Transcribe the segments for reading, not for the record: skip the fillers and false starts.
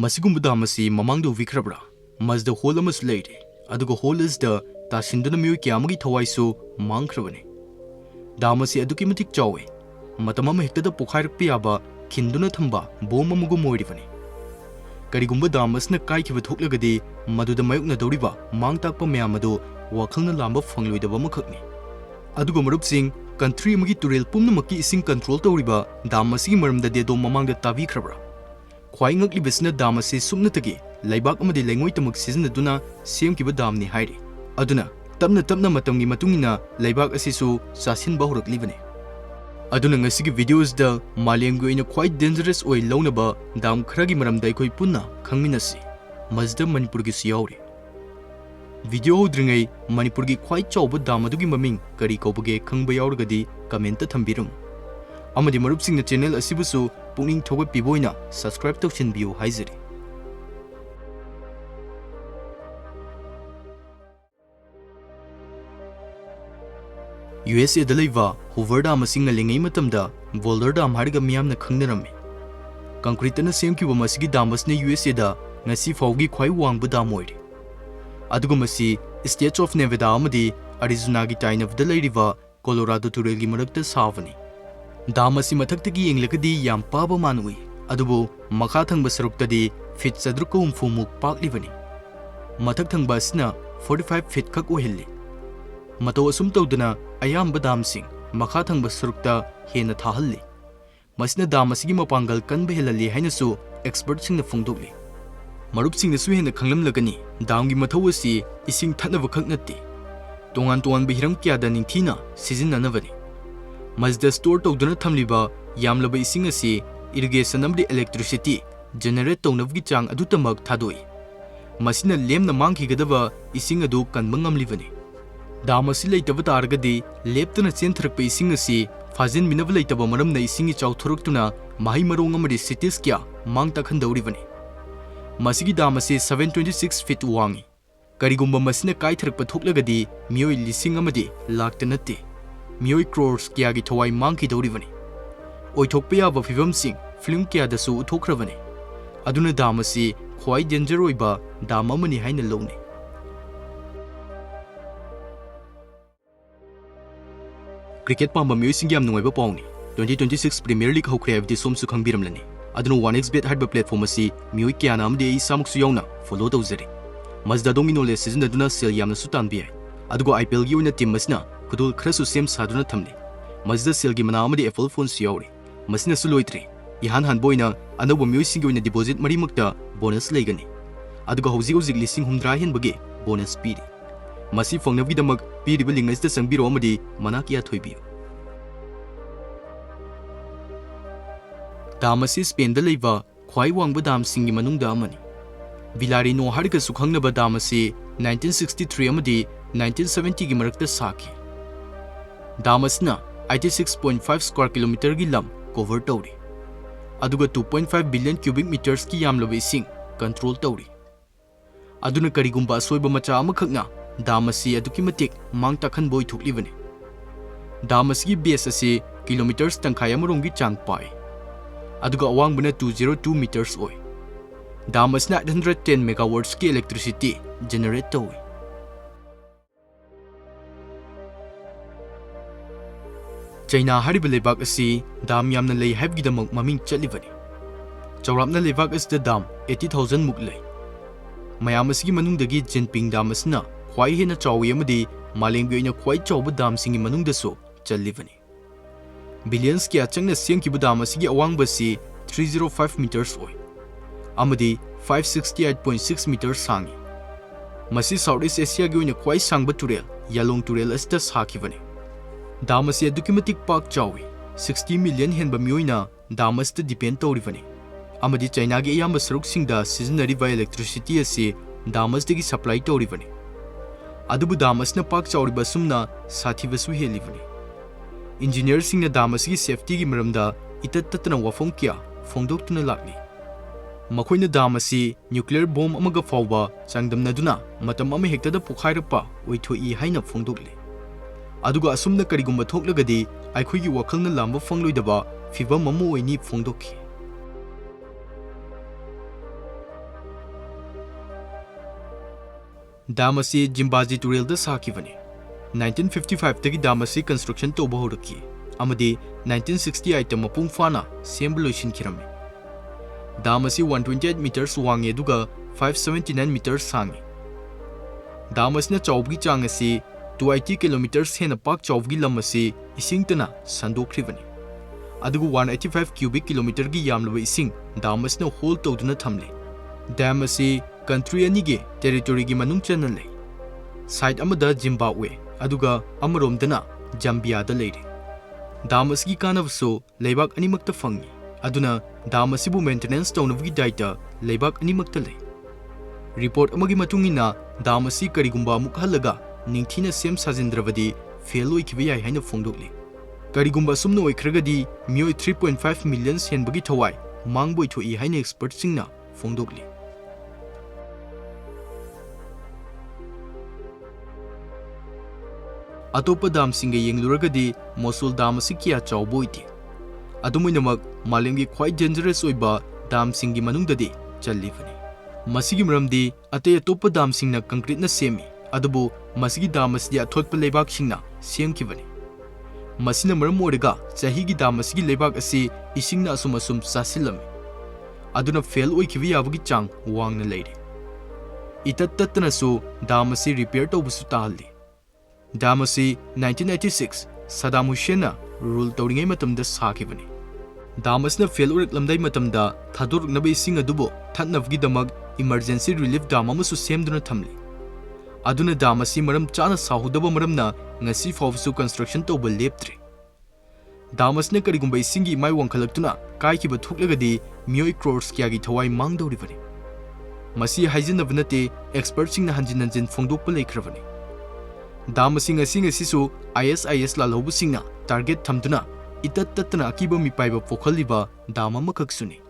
Masigumba dam asi mamangdo vikrabra masda hole amas leire aduga hole is the tasinduna miu kyamagi thawaisu mangkrabane dam asi aduki matik chawe matamama hektada pokhairakpi aba khinduna thamba bom amugu moiribane karigumba dam asna kaikhiba thoklagadi maduda mayukna doriba mangtakpa mayam adu wakhalna lamba phangloidaba makhakni aduga marupsing country amagi turel pumnamakki ising control tawriba dam asi maramda de do mamangda tabikrabra khwaingak libisna dam asi sumnatagi laibak amadi lengoi tamak sizinaduna semkiba damni hairi aduna tapna matamgi matungina laibak asisu sasinba horaklibane aduna ngasigi videos da malenggi oina khwai dangerous oi launaba dam kharagi maramda khoi punna khangminasi mazda manipur gi yaori video hodringai manipur gi khwai chawba dam adugi maming kari kobage khangba yaurgadi comment ta thambirum amadi marupsingna channel asibusu pungning thoba piboina subscribe tawchinbiu haizari USA da leiva Hoover Dam asinga lengai matamda Boulder Dam hariga miyamna khangnarammi concrete na semkiba masigi dam asne USA da ngasi fawgi khwai wangba dam oiri aduga masi States of Nevada amadi Arizona gi tainaf da leiriva Colorado turel gi marakta savani dam asi mathaktagi yenglagadi yam paba manui adubu makha thangba saruktadi feet sadruka umfumuk paklibani mathak thangba asna 45 feet khak ohilli mato asum tawduna ayamba damsing makha thangba sarukta hena thahalli masina dam asigi mapangal kanba helali hainasu expert singna phongdokli marup singna su hena khanglamlagani damgi mathau asi ising thatnaba khak natti tongan bihiram kya da ningthina sijinnanabani masda store tawduna thamliba yamlaba ising asi irrigation amdi electricity generate tawnavgi chang adutamak thadoi masina lemna mangkhigadaba ising adu kanba ngamlibani dam asi leitaba targadi leptuna chentharakpa ising asi fajin minaba leitaba maramna ising chawthoraktuna mahi marong amadi cities kya mangta khandawribani masigi dam asi 726 feet wangi karigumba masina kaitharakpa thoklagadi mioi lising amadi lakta natte mioi crores kya gi thawai mangki dawribani oithokpa yaba fivamsing film kya dasu uthokhrabani aduna dam asi khwai danger oiba dam amani haina lowne cricket pamba myoising yam nungaiba pawni 2026 Premier League hokre avdi somsu khangbiramlani adunu 1xbet hadba platform asi myoi kyana amde ei samuksu yauna follow tawzari mazda dongi knowledge season aduna sel yamna su tanbi ai adugo IPL gi oina team masna khudul khrasu sem saduna thamli mazda sel gi mana amde Apple phone su yauri masina su loitri ihan han boina anoba myoising gi oina deposit mari makta bonus leigani adugo hauji lising humdra hen bagi bonus piri masi fongnavgi damak piriba lingas da sangbiro amadi manakia thoibiu dam asi Spain da leiba khwai wangba dam singi manungda amani Villarino harga sukhangnaba dam asi 1963 amadi 1970 gi marakta saki dam asna 86.5 square kilometer gi lam cover tawri aduga 2.5 billion cubic meters ki yamlaba ising control tawri aduna karigumba soiba macha amakhakna dam asi aduki matik mangta khanboi thuklibani dam asi base asi kilometers tangkhai amaronggi chang pai aduga awangbana 202 meters oi dam asna 110 megawatts ki electricity generate tawi China hariba lebak asi dam yamna lei haibgi damak maming chalibani chawrapna lebak as the dam 80,000 muk lei mayam asigi manungdagi Jinping Dam asna khwai hena chawi amadi malengbi oina khwai chawba dam singi manungdaso chalibani billions kya changna semkiba dam asigi awangba si 305 meters oi amadi 568.6 meters sangi masi Southeast Asia gi oina khwai sangba turel Yalong turel asta sakibani dam asi adukimatik park chawi 60 million henba mioina dam asta depend tawribani amadi China gi yamba saruk singda seasonary electricity asi dam astagi supply tawribani adubu dam asna park chawriba sumna sathibasu helibani engineer singna dam asigi safety gi maramda itattatna wafong kya phongdoktuna lakni makoina dam asi nuclear bomb amaga fawba changdamnaduna matam ama hektada pukhairapa oithoi haina phongdokli aduga asumna karigumba thoklagadi aikhoigi wakhalna lamba phangloidaba fibam amu oini phongdokhi Dam asi Zimbabwe Turelda sakibani. 1955 tagi dam asi construction toba horaki. Amadi 1968 ta mapung fana semblo loishinkirami. Dam asi 128 meters wangi duga 579 meters sangi. Dam asina chawbgi chang asi 280 kilometers hena pak chawbgi lam asi isingtana sandokribani. Adugu 185 cubic kilometer gi yamlaba ising dam asina hold tawduna thamle. Dam asi country anige territory gi manung chana lei. Side amada Zimbabwe aduga amaromdana Zambia da leire. Dam asigi kanavso leibak animakta fangi. Aduna dam asibu maintenance tawnavgi daita leibak animakta lei. Report amagi matungina dam asi karigumba amuk halaga ningthina sem sajindravadi fail oikiba yai haina phongdokli. Karigumba sumna oikragadi mioi 3.5 million senbagi thawai mangboi thoi haina expert singna phongdokli. Atopa dam singa yengluragadi Mosul Dam asi kia chawboiti. Adumoinamak malemgi khwai dangerous oiba dam singi manungdadi chalifani. Masigi mramdi ate atopa dam singna concrete na semi. Adubu masigi dam asdi athotpa leibak singna semkibani. Masina maram origa chahigi dam asigi leibak asi isingna asum sasilami. Aduna fail oikibi yabagi chang wangna leire. Itattatna su dam asi repair tawbusu tahalli. Dam asi 1986 Saddam Hussein rule tawringai matamda sakibani. Dam asna fail oraklamdai matamda thadoruknaba ising adubo thatnavgi damag emergency relief dam amasu semduna thamli. Aduna dam asi maram chana sahudaba maramna ngasi fawsu construction tawba leptre. Dam asna karigumba isingi mai wangkhalaktuna kaikiba thuklagadi mioi crores kyagi thawai mangdoribani. Masi haijinabnate expert singna hanjin phongdokpa leikrabani. Dam asing asisu ISIS lalhobu singna target thamduna itattatna akiba mipaiba pokhaliba dam amakaksuni.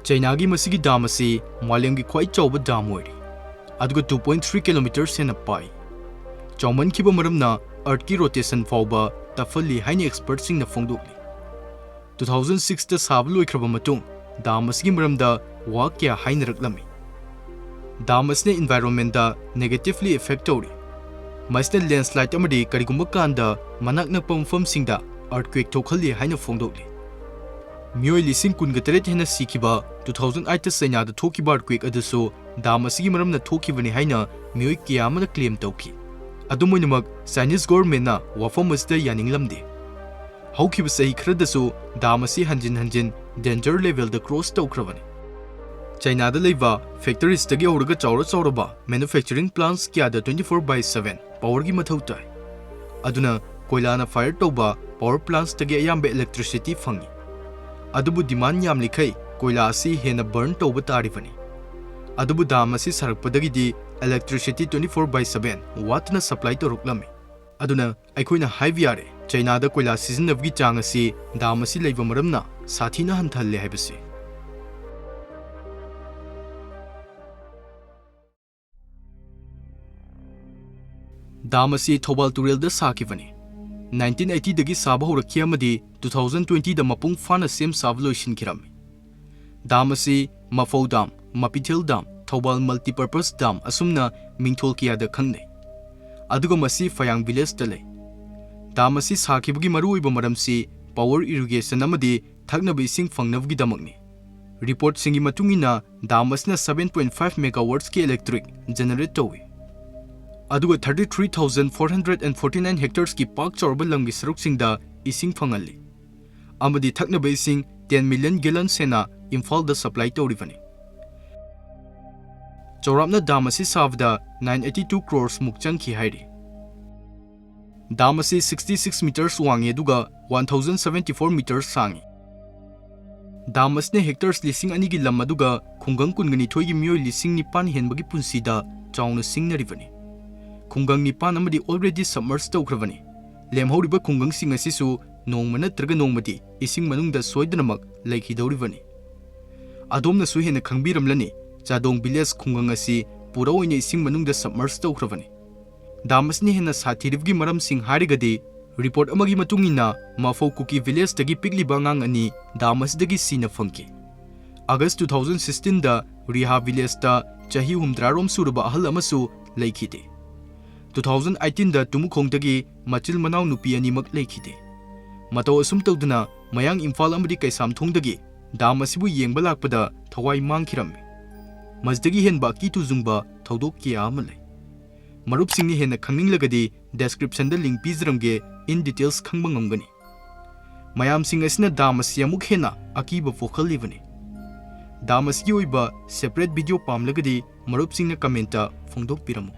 China gi masigi dam asi malemgi khwai chawba dam oiri. Aduga 2.3 kilometers hena pai. Chawman kiba maramna earth ki rotation fawba tafali haini expert singna phongdokli. 2006 ta sablu loikraba matung dam asigi maramda wa kya hainaraklami. Dam asne environment da negatively affect tawri. Masna landslide amadi karigumba kanda manak nakpa mafam singda earthquake thokhalli haina phongdokli. Mioi lising kungateret hena sikiba 2008 ta China da thokiba earthquake adaso dam asigi maramna thokibani haina mioi kiyamana claim tawki. Adumoinamak Chinese government na wafam asda yaninglamde. Haukiba sahi khradaso dam asi hanjin danger level da cross tawkrabani. China da leiba factories tagi auraga chawraba manufacturing plants kya da 24/7 power gi mathau tai. Aduna koilana fire tawba power plants tagi ayambe electricity fangi. Adubu demand yam likhai koila asi hena burn tawba taribani. Adubu dam asi sarakpadagi di electricity 24/7 watna supply toruklami. Aduna aikoina haibi yare China da koila sizinabgi chang asi dam asi leiba maramna sathina hanthalle haibasi. Dam asi Thoubal Turelda sakibani. 1980 dagi saba horakhi amadi 2020 da mapung fana sem saba loishinkirami. Dam asi Maphou Dam, Mapithel Dam, Thoubal Multipurpose Dam asumna mingthol kiya da khangnei. Aduga masi Fayang village da lei. Dam asi sakibagi maru oiba maramsi power irrigation amadi thaknaba ising fangnavgi damakni. Report singi matungina dam asna 7.5 megawatts ki electric generate tawi. Aduga 33,449 hectares ki park chawrba lamgi saruksingda ising fangalli. Amadi thaknaba ising 10 million gallons sena Imphal da supply tawribani. Chawrapna dam asi savda 982 crores mukchang ki hairi. Dam asi 66 meters wangi aduga 1074 meters sangi. Dam asne hectares lising ani gi lam aduga khungang kungani thoi gi mioi lising nipan henbagi punsida chawna singnaribani. Khungang nipan amadi already submerged tawkrabani. Lemhoriba khungang sing asisu nongma natraga nongmadi ising manungda soidanamak laikhidoribani. Adomna su hena khangbiramlani Chadong village khungang asi pura oina ising manungda submerged tawkrabani. Dam asni hena sathiribgi maram sing harigadi report amagi matungina Maphou kuki village tagi pikliba ngang ani dam asdagi sina fangki. August 2016 da Riha village ta chahi humdrarom suraba ahal amasu leikhide. 2018 da Tumukhongdagi machil manau nupi animak leikhide. Mato asum tawduna mayang Imphal amadi Kaisamthongdagi dam asibu yengba lakpada thawai mangkhirammi. Masdagi henba kitu zungba thodok kya ama lei. Marup singni henna khangninglagadi description da link pizramge in details khangba ngamgani. Mayam sing asina dam asi amuk henna akiba pokhalibani. Dam asigi oiba separate video pamlagadi marup singna commenta phongdok piramu.